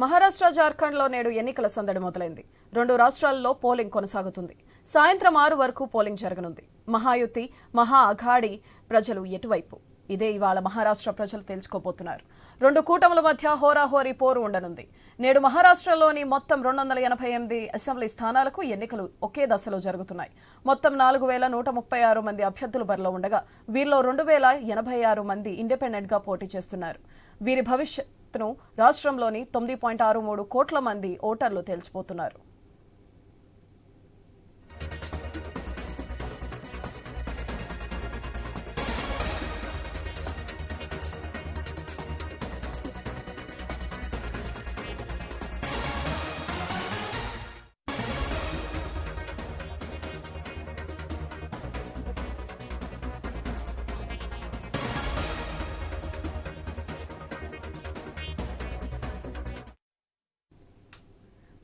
మహారాష్ట్ర జార్ఖండ్లో నేడు ఎన్నికల సందడి మొదలైంది. 2 రాష్ట్రాల్లో పోలింగ్ కొనసాగుతుంది. సాయంత్రం 6 వరకు పోలింగ్ జరగనుంది. మహాయుతి, మహా అఘాడి ప్రజలు ఎటువైపు? ఇదే ఇవాళ మహారాష్ట్ర ప్రజలు తెలుసుకోబోతున్నారు. 2 కూటముల మధ్య హోరాహోరీ పోరు ఉండనుంది. నేడు మహారాష్ట్రలోని మొత్తం 288 అసెంబ్లీ స్థానాలకు ఎన్నికలు ఒకే దశలో జరుగుతున్నాయి. మొత్తం 4136 మంది అభ్యర్థులు బరిలో ఉండగా వీరిలో 2086 మంది ఇండిపెండెంట్ గా పోటీ చేస్తున్నారు. వీరి భవిష్యత్తును రాష్ట్రంలోని 9.63 కోట్ల మంది ఓటర్లు తేల్చిపోతున్నారు.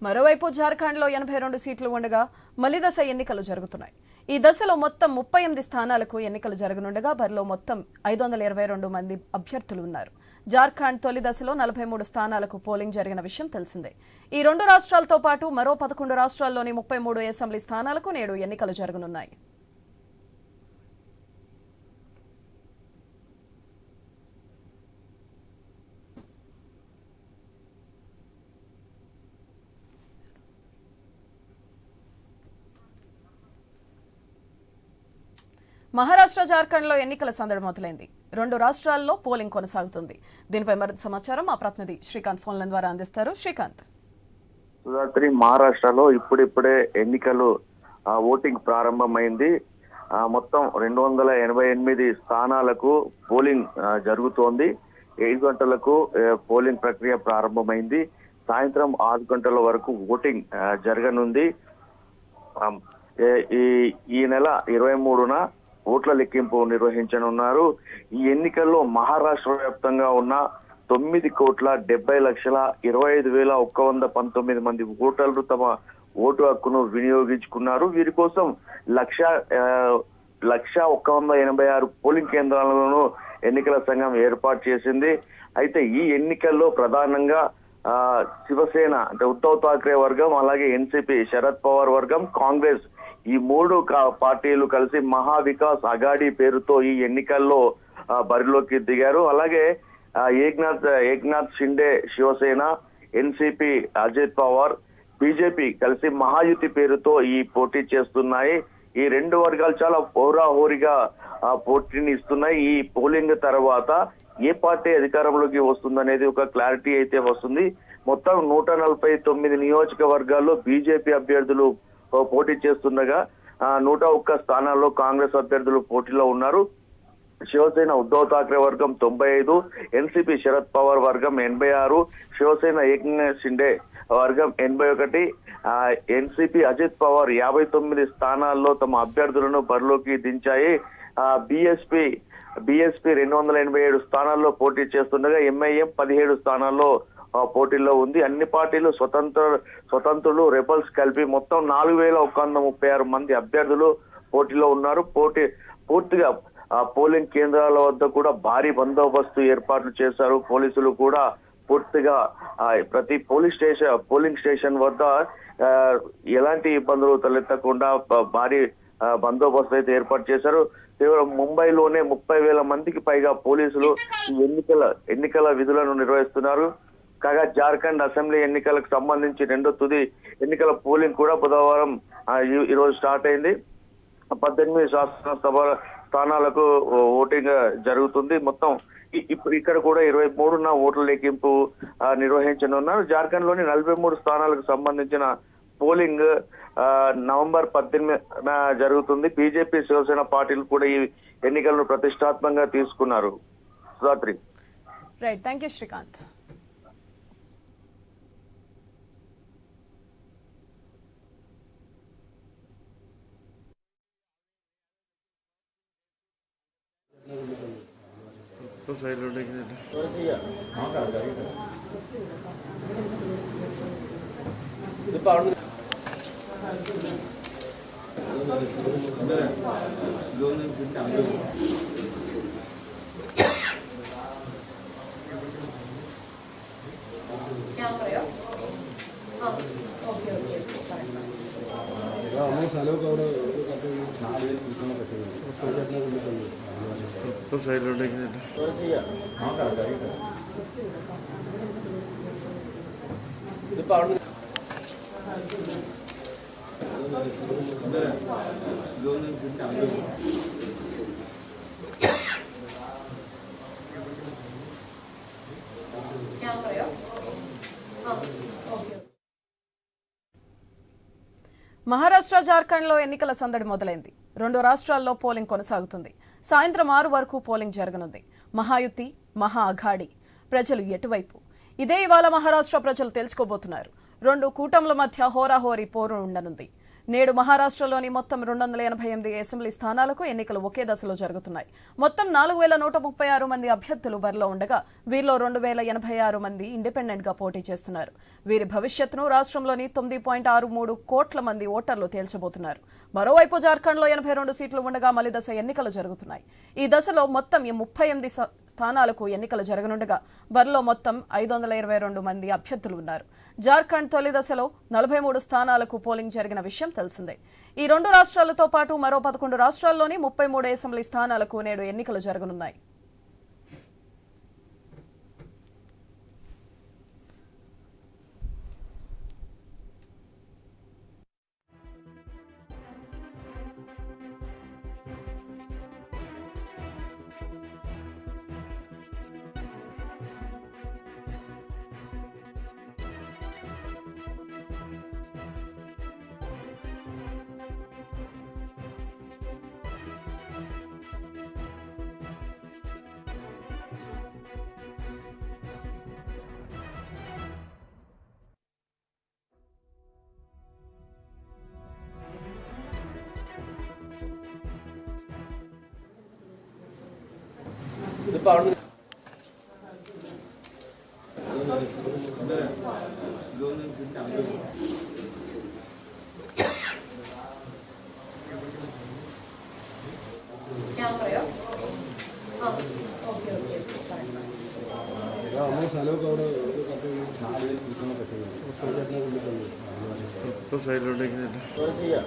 మరోవైపు జార్ఖండ్లో 82 సీట్లు ఉండగా మలి దశ ఎన్నికలు జరుగుతున్నాయి. ఈ దశలో మొత్తం 38 స్థానాలకు ఎన్నికలు జరగనుండగా బరిలో మొత్తం 522 మంది అభ్యర్థులు ఉన్నారు. జార్ఖండ్ తొలి దశలో 43 స్థానాలకు పోలింగ్ జరిగిన విషయం తెలిసిందే. ఈ 2 రాష్ట్రాలతో పాటు మరో 11 రాష్ట్రాల్లోని 33 అసెంబ్లీ స్థానాలకు నేడు ఎన్నికలు జరగనున్నాయి. మహారాష్ట్ర జార్ఖండ్లో ఎన్నికల సందడి మొదలైంది. 2 రాష్ట్రాల్లో పోలింగ్ కొనసాగుతుంది. దీనిపై మరింత సమాచారం మా ప్రతినిధి శ్రీకాంత్ ఫోన్ లైన్ ద్వారా అందిస్తారు. శ్రీకాంత్, మహారాష్ట్రలో ఇప్పుడిప్పుడే ఎన్నికలు ఓటింగ్ ప్రారంభమైంది. మొత్తం 288 స్థానాలకు పోలింగ్ జరుగుతోంది. 7 గంటలకు పోలింగ్ ప్రక్రియ ప్రారంభమైంది. సాయంత్రం 6 గంటల వరకు ఓటింగ్ జరగనుంది. ఈ నెల 23న ఓట్ల లెక్కింపు నిర్వహించనున్నారు. ఈ ఎన్నికల్లో మహారాష్ట్ర వ్యాప్తంగా ఉన్న 9,25,25,119 మంది ఓటర్లు తమ ఓటు హక్కును వినియోగించుకున్నారు. వీరి కోసం 1,186 పోలింగ్ కేంద్రాలను ఎన్నికల సంఘం ఏర్పాటు చేసింది. అయితే ఈ ఎన్నికల్లో ప్రధానంగా శివసేన అంటే ఉద్ధవ్ ఠాక్రే వర్గం, అలాగే ఎన్సీపీ శరద్ పవార్ వర్గం, కాంగ్రెస్ ఈ 3 పార్టీలు కలిసి మహావికాస్ అఘాడీ పేరుతో ఈ ఎన్నికల్లో బరిలోకి దిగారు. అలాగే ఏక్నాథ్ షిండే శివసేన, ఎన్సీపీ అజిత్ పవార్, బీజేపీ కలిసి మహాయుతి పేరుతో ఈ పోటీ చేస్తున్నాయి. ఈ 2 వర్గాలు చాలా హోరాహోరీగా పోటీని ఇస్తున్నాయి. ఈ పోలింగ్ తర్వాత ఏ పార్టీ అధికారంలోకి వస్తుందనేది ఒక క్లారిటీ అయితే వస్తుంది. మొత్తం 149 నియోజకవర్గాల్లో బీజేపీ అభ్యర్థులు పోటీ చేస్తుండగా 101 స్థానాల్లో కాంగ్రెస్ అభ్యర్థులు పోటీలో ఉన్నారు. శివసేన ఉద్ధవ్ ఠాక్రే వర్గం 95, ఎన్సీపీ శరద్ పవార్ వర్గం 86, శివసేన ఏక్నాథ్ షిండే వర్గం 81, ఎన్సీపీ అజిత్ పవార్ 59 స్థానాల్లో తమ అభ్యర్థులను బరిలోకి దించాయి. బీఎస్పీ 287 స్థానాల్లో పోటీ చేస్తుండగా ఎంఐఎం 17 స్థానాల్లో పోటీలో ఉంది. అన్ని పార్టీలు స్వతంత్రులు, రెబల్స్ కలిపి మొత్తం 4,136 మంది అభ్యర్థులు పోటీలో ఉన్నారు. పూర్తిగా పోలింగ్ కేంద్రాల వద్ద కూడా భారీ బందోబస్తు ఏర్పాట్లు చేశారు. పోలీసులు కూడా పూర్తిగా ప్రతి పోలింగ్ స్టేషన్ వద్ద ఎలాంటి ఇబ్బందులు తలెత్తకుండా భారీ బందోబస్తు అయితే ఏర్పాటు చేశారు. కేవలం ముంబైలోనే 30,000 మందికి పైగా పోలీసులు ఈ ఎన్నికల విధులను నిర్వహిస్తున్నారు. కాగా జార్ఖండ్ అసెంబ్లీ ఎన్నికలకు సంబంధించి 2వ తుది ఎన్నికల పోలింగ్ కూడా బుధవారం ఈరోజు స్టార్ట్ అయింది. 18 శాసనసభ స్థానాలకు ఓటింగ్ జరుగుతుంది. మొత్తం ఇక్కడ కూడా 23న ఓట్ల లెక్కింపు నిర్వహించనున్నారు. జార్ఖండ్ లోని 43 స్థానాలకు సంబంధించిన పోలింగ్ నవంబర్ 18న జరుగుతుంది. బీజేపీ, శివసేన పార్టీలు కూడా ఈ ఎన్నికలను ప్రతిష్టాత్మకంగా తీసుకున్నారు. Sudhatri. Right, thank you Srikanth. तो साइड लोटे की क्या कर रहे हो? സ്ഥലമൊക്കെ അവിടെ സൈഡിലോട്ടേക്ക് ഇതിപ്പോ അവിടെ మహారాష్ట్ర జార్ఖండ్లో ఎన్నికల సందడి మొదలైంది. 2 రాష్ట్రాల్లో పోలింగ్ కొనసాగుతుంది. సాయంత్రం 6 వరకు పోలింగ్ జరగనుంది. మహాయుతి, మహా అఘాడి ప్రజలు ఎటువైపు? ఇదే ఇవాళ మహారాష్ట్ర ప్రజలు తెలుసుకోబోతున్నారు. 2 కూటముల మధ్య హోరాహోరీ పోరు ఉండనుంది. నేడు మహారాష్ట్రలోని మొత్తం 288 అసెంబ్లీ స్థానాలకు ఎన్నికలు ఒకే దశలో జరుగుతున్నాయి. మొత్తం 4136 మంది అభ్యర్థులు బరిలో ఉండగా వీరిలో 2086 మంది ఇండిపెండెంట్ గా పోటీ చేస్తున్నారు. వీరి భవిష్యత్తును రాష్ట్రంలోని 9.63 కోట్ల మంది ఓటర్లు తేల్చబోతున్నారు. మరోవైపు జార్ఖండ్లో 82 సీట్లు ఉండగా మలి దశ ఎన్నికలు జరుగుతున్నాయి. ఈ దశలో మొత్తం 38 స్థానాలకు ఎన్నికలు జరగనుండగా బరిలో మొత్తం 522 మంది అభ్యర్థులు ఉన్నారు. జార్ఖండ్ తొలి దశలో 43 స్థానాలకు పోలింగ్ జరిగిన విషయం తెలిసిందే. ఈ 2 రాష్ట్రాలతో పాటు మరో 11 రాష్ట్రాల్లోని 33 అసెంబ్లీ స్థానాలకు నేడు ఎన్నికలు జరగనున్నాయి. ഇതിപ്പോ അവിടെ സ്ഥലമൊക്കെ അവിടെ സൈഡിലോട്ടേക്ക് ചെയ്യാം